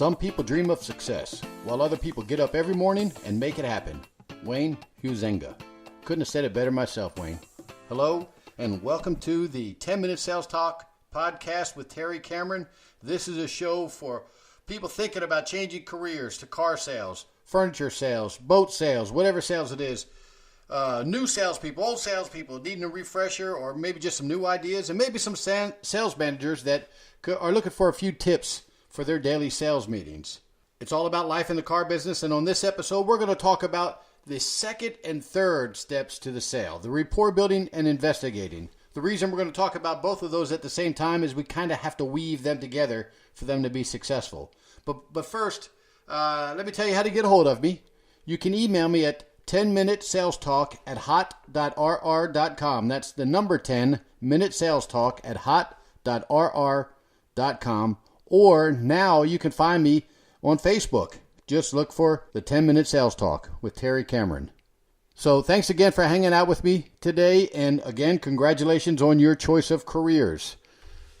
Some people dream of success, while other people get up every morning and make it happen. Wayne Huizenga. Couldn't have said it better myself, Wayne. Hello, and welcome to the 10-Minute Sales Talk podcast with Terry Cameron. This is a show for people thinking about changing careers to car sales, furniture sales, boat sales, whatever sales it is. New salespeople, old salespeople needing a refresher or maybe just some new ideas, and maybe some sales managers that are looking for a few tips for their daily sales meetings. It's all about life in the car business, and on this episode, we're going to talk about the second and third steps to the sale, the rapport building and investigating. The reason we're going to talk about both of those at the same time is we kind of have to weave them together for them to be successful. But first, let me tell you how to get a hold of me. You can email me at 10minutessalestalk@hot.rr.com. That's the number 10minutessalestalk@hot.rr.com. Or now you can find me on Facebook. Just look for the 10-Minute Sales Talk with Terry Cameron. So thanks again for hanging out with me today. And again, congratulations on your choice of careers.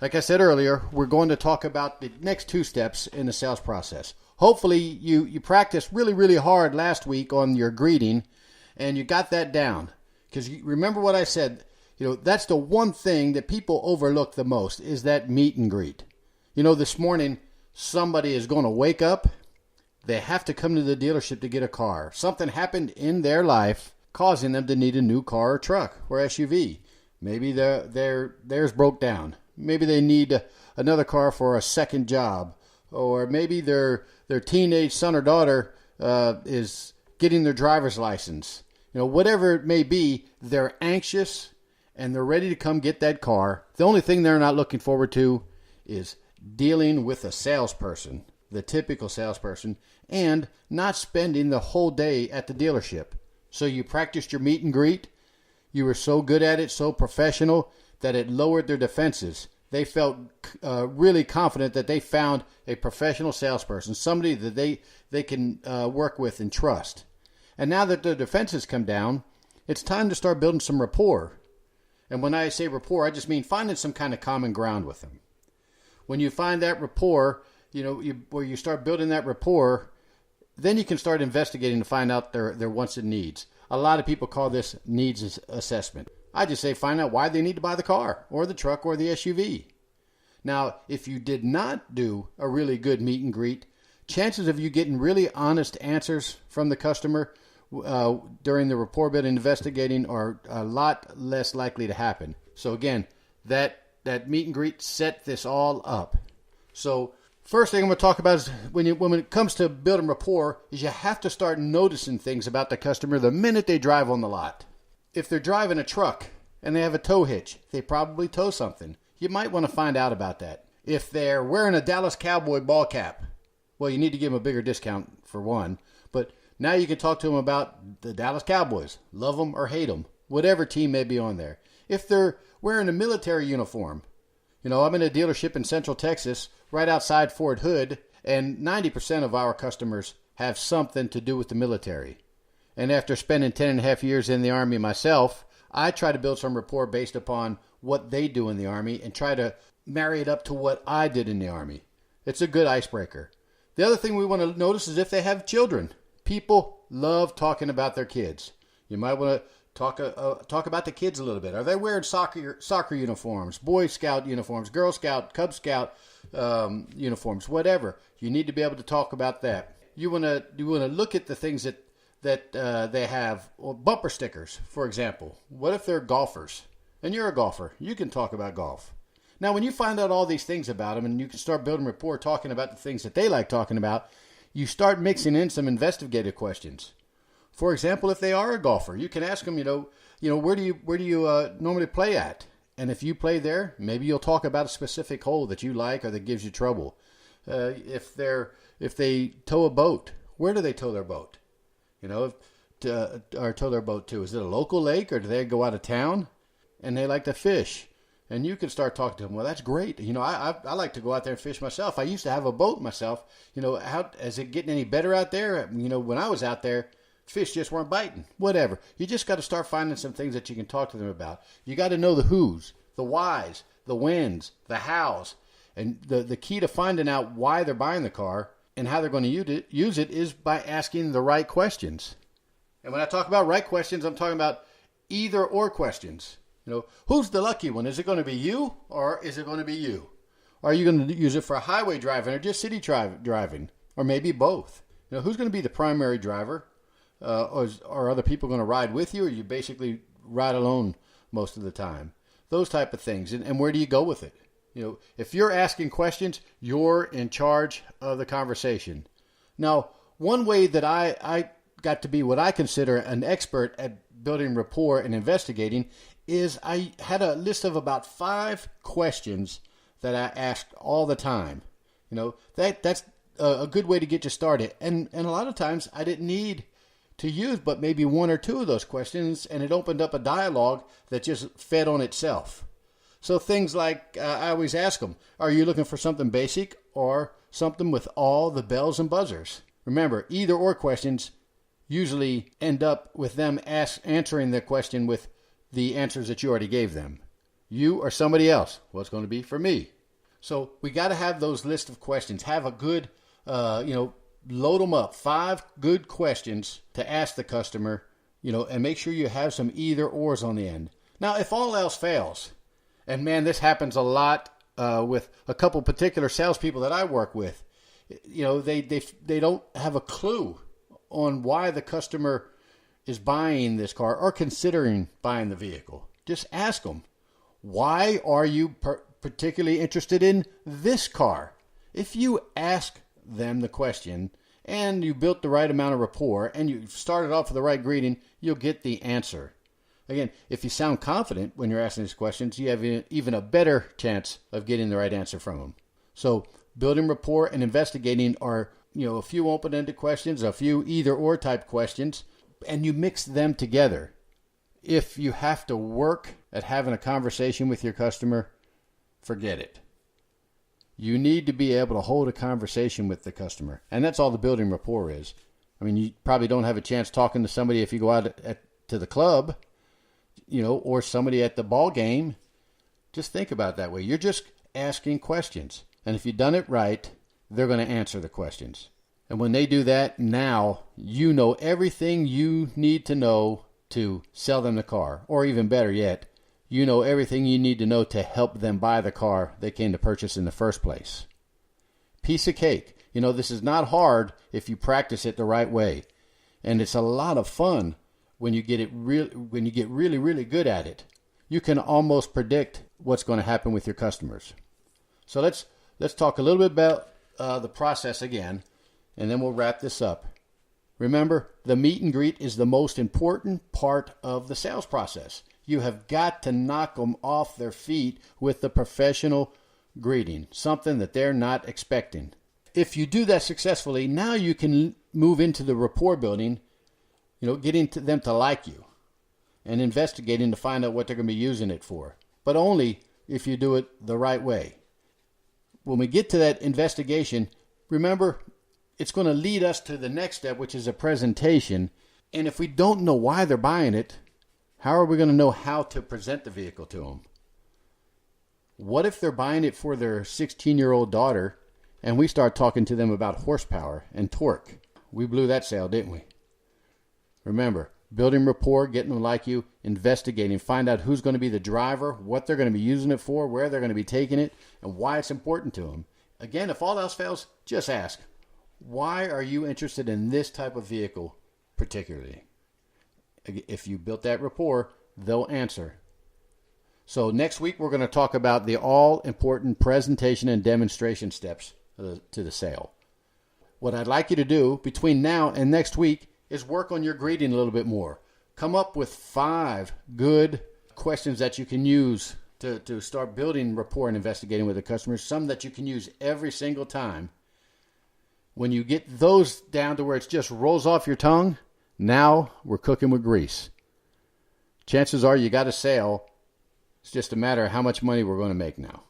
Like I said earlier, we're going to talk about the next two steps in the sales process. Hopefully you practiced really, really hard last week on your greeting and you got that down. Because remember what I said, that's the one thing that people overlook the most is that meet and greet. This morning, somebody is going to wake up. They have to come to the dealership to get a car. Something happened in their life causing them to need a new car or truck or SUV. Maybe theirs broke down. Maybe they need another car for a second job. Or maybe their teenage son or daughter is getting their driver's license. Whatever it may be, they're anxious and they're ready to come get that car. The only thing they're not looking forward to is dealing with a salesperson, the typical salesperson, and not spending the whole day at the dealership. So you practiced your meet and greet. You were so good at it, so professional, that it lowered their defenses. They felt really confident that they found a professional salesperson, somebody that they can work with and trust. And now that the defenses come down, it's time to start building some rapport. And when I say rapport, I just mean finding some kind of common ground with them. When you find that rapport, where you start building that rapport, then you can start investigating to find out their wants and needs. A lot of people call this needs assessment. I just say find out why they need to buy the car or the truck or the SUV. Now, if you did not do a really good meet and greet, chances of you getting really honest answers from the customer during the rapport building investigating are a lot less likely to happen. So again, that meet and greet set this all up. So first thing I'm going to talk about is when it comes to building rapport is you have to start noticing things about the customer the minute they drive on the lot. If they're driving a truck and they have a tow hitch, they probably tow something. You might want to find out about that. If they're wearing a Dallas Cowboy ball cap, well, you need to give them a bigger discount for one. But now you can talk to them about the Dallas Cowboys. Love them or hate them. Whatever team may be on there. If they're wearing a military uniform, I'm in a dealership in Central Texas, right outside Fort Hood, and 90% of our customers have something to do with the military. And after spending 10 and a half years in the Army myself, I try to build some rapport based upon what they do in the Army and try to marry it up to what I did in the Army. It's a good icebreaker. The other thing we want to notice is if they have children. People love talking about their kids. You might want to talk about the kids a little bit. Are they wearing soccer uniforms, Boy Scout uniforms, Girl Scout, Cub Scout uniforms, whatever? You need to be able to talk about that. You want to look at the things that they have, or bumper stickers, for example. What if they're golfers? And you're a golfer. You can talk about golf. Now, when you find out all these things about them and you can start building rapport talking about the things that they like talking about, you start mixing in some investigative questions. For example, if they are a golfer, you can ask them, where do you normally play at? And if you play there, maybe you'll talk about a specific hole that you like or that gives you trouble. If they tow a boat, where do they tow their boat? Or tow their boat to? Is it a local lake or do they go out of town? And they like to fish. And you can start talking to them. Well, that's great. I like to go out there and fish myself. I used to have a boat myself. How is it getting any better out there? When I was out there, fish just weren't biting. Whatever. You just got to start finding some things that you can talk to them about. You got to know the who's, the why's, the when's, the how's. And the key to finding out why they're buying the car and how they're going to use it is by asking the right questions. And when I talk about right questions, I'm talking about either or questions. Who's the lucky one? Is it going to be you, or is it going to be you? Are you going to use it for highway driving or just city driving, or maybe both? Who's going to be the primary driver? Or are other people going to ride with you, or you basically ride alone most of the time? Those type of things. And where do you go with it? If you're asking questions, you're in charge of the conversation. Now, one way that I got to be what I consider an expert at building rapport and investigating is I had a list of about 5 questions that I asked all the time. That's a good way to get you started. And a lot of times I didn't need to use but maybe 1 or 2 of those questions, and it opened up a dialogue that just fed on itself. So things like, I always ask them, are you looking for something basic or something with all the bells and buzzers? Remember, either or questions usually end up with them answering the question with the answers that you already gave them. You or somebody else. Well, it's going to be for me. So we got to have those list of questions. Have a good, load them up. 5 good questions to ask the customer, and make sure you have some either ors on the end. Now, if all else fails, and man, this happens a lot with a couple particular salespeople that I work with, they don't have a clue on why the customer is buying this car or considering buying the vehicle. Just ask them, why are you particularly interested in this car? If you ask them the question and you built the right amount of rapport and you started off with the right greeting, you'll get the answer. Again, if you sound confident when you're asking these questions, you have even a better chance of getting the right answer from them. So building rapport and investigating are a few open-ended questions, a few either-or type questions, and you mix them together. If you have to work at having a conversation with your customer, forget it. You need to be able to hold a conversation with the customer, and that's all the building rapport is. I mean, you probably don't have a chance talking to somebody if you go out to the club, or somebody at the ball game. Just think about it that way. You're just asking questions, and if you've done it right, they're going to answer the questions. And when they do that, now you know everything you need to know to sell them the car. Or even better yet, you know everything you need to know to help them buy the car they came to purchase in the first place. Piece of cake. This is not hard if you practice it the right way. And it's a lot of fun when you get really, really good at it. You can almost predict what's going to happen with your customers. So let's talk a little bit about the process again, and then we'll wrap this up. Remember, the meet and greet is the most important part of the sales process. You have got to knock them off their feet with the professional greeting, something that they're not expecting. If you do that successfully, now you can move into the rapport building, getting them to like you and investigating to find out what they're going to be using it for, but only if you do it the right way. When we get to that investigation, remember, it's going to lead us to the next step, which is a presentation. And if we don't know why they're buying it, how are we going to know how to present the vehicle to them? What if they're buying it for their 16-year-old daughter and we start talking to them about horsepower and torque? We blew that sale, didn't we? Remember, building rapport, getting them to like you, investigating, find out who's going to be the driver, what they're going to be using it for, where they're going to be taking it, and why it's important to them. Again, if all else fails, just ask, why are you interested in this type of vehicle particularly? If you built that rapport, they'll answer. So next week, we're going to talk about the all-important presentation and demonstration steps to the sale. What I'd like you to do between now and next week is work on your greeting a little bit more. Come up with 5 good questions that you can use to start building rapport and investigating with the customers, some that you can use every single time. When you get those down to where it just rolls off your tongue, now we're cooking with grease. Chances are you got a sale. It's just a matter of how much money we're going to make now.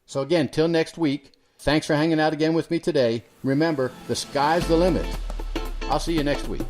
So again, till next week, thanks for hanging out again with me today. Remember, the sky's the limit. I'll see you next week.